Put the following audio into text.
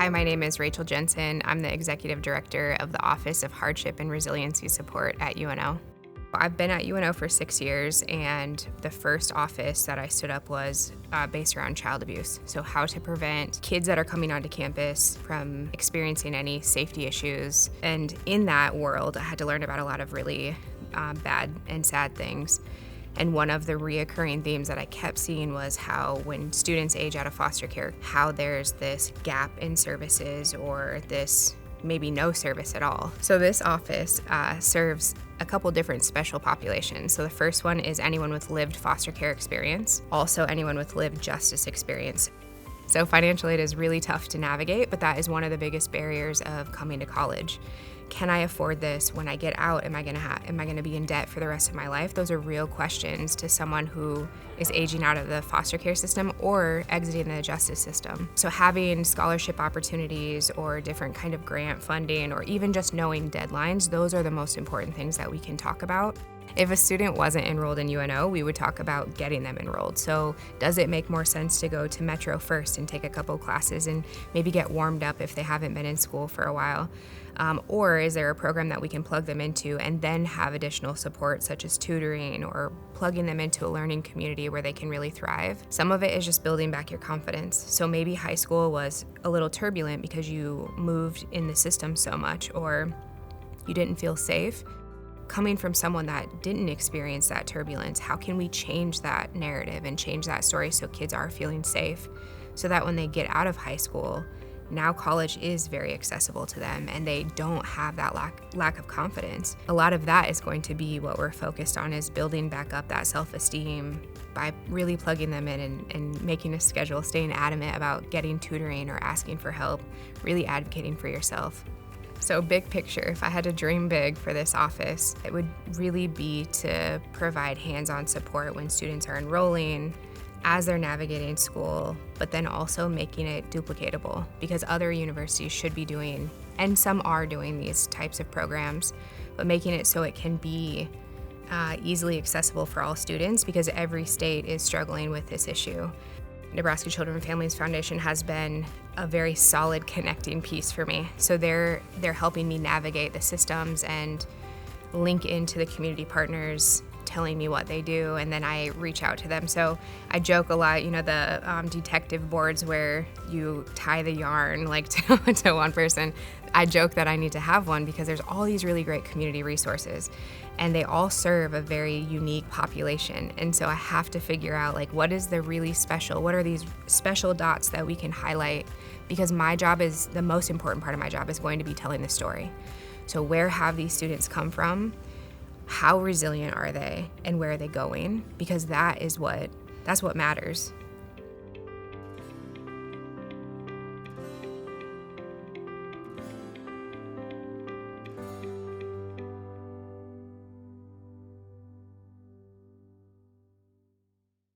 Hi, my name is Rachel Jensen. I'm the Executive Director of the Office of Hardship and Resiliency Support at UNO. I've been at UNO for 6 years, and the first office that I stood up was based around child abuse. So how to prevent kids that are coming onto campus from experiencing any safety issues. And in that world, I had to learn about a lot of really bad and sad things. And one of the reoccurring themes that I kept seeing was how when students age out of foster care, how there's this gap in services or this maybe no service at all. So this office serves a couple different special populations. So the first one is anyone with lived foster care experience, also anyone with lived justice experience. So financial aid is really tough to navigate, but that is one of the biggest barriers of coming to college. Can I afford this when I get out? Am I gonna be in debt for the rest of my life? Those are real questions to someone who is aging out of the foster care system or exiting the justice system. So having scholarship opportunities or different kind of grant funding or even just knowing deadlines, those are the most important things that we can talk about. If a student wasn't enrolled in UNO, we would talk about getting them enrolled. So does it make more sense to go to Metro first and take a couple classes and maybe get warmed up if they haven't been in school for a while? Or is there a program that we can plug them into and then have additional support such as tutoring or plugging them into a learning community where they can really thrive? Some of it is just building back your confidence. So maybe high school was a little turbulent because you moved in the system so much or you didn't feel safe. Coming from someone that didn't experience that turbulence, how can we change that narrative and change that story so kids are feeling safe so that when they get out of high school, now college is very accessible to them and they don't have that lack of confidence. A lot of that is going to be what we're focused on, is building back up that self-esteem by really plugging them in and making a schedule, staying adamant about getting tutoring or asking for help, really advocating for yourself. So big picture, if I had to dream big for this office, it would really be to provide hands-on support when students are enrolling, as they're navigating school, but then also making it duplicatable because other universities should be doing, and some are doing these types of programs, but making it so it can be easily accessible for all students because every state is struggling with this issue. Nebraska Children and Families Foundation has been a very solid connecting piece for me. So they're helping me navigate the systems and link into the community partners telling me what they do, and then I reach out to them. So I joke a lot, the detective boards where you tie the yarn like to one person. I joke that I need to have one because there's all these really great community resources and they all serve a very unique population. And so I have to figure out what is the really special, what are these special dots that we can highlight, because my job is, the most important part of my job is going to be telling the story. So where have these students come from? How resilient are they and where are they going? Because that's what matters.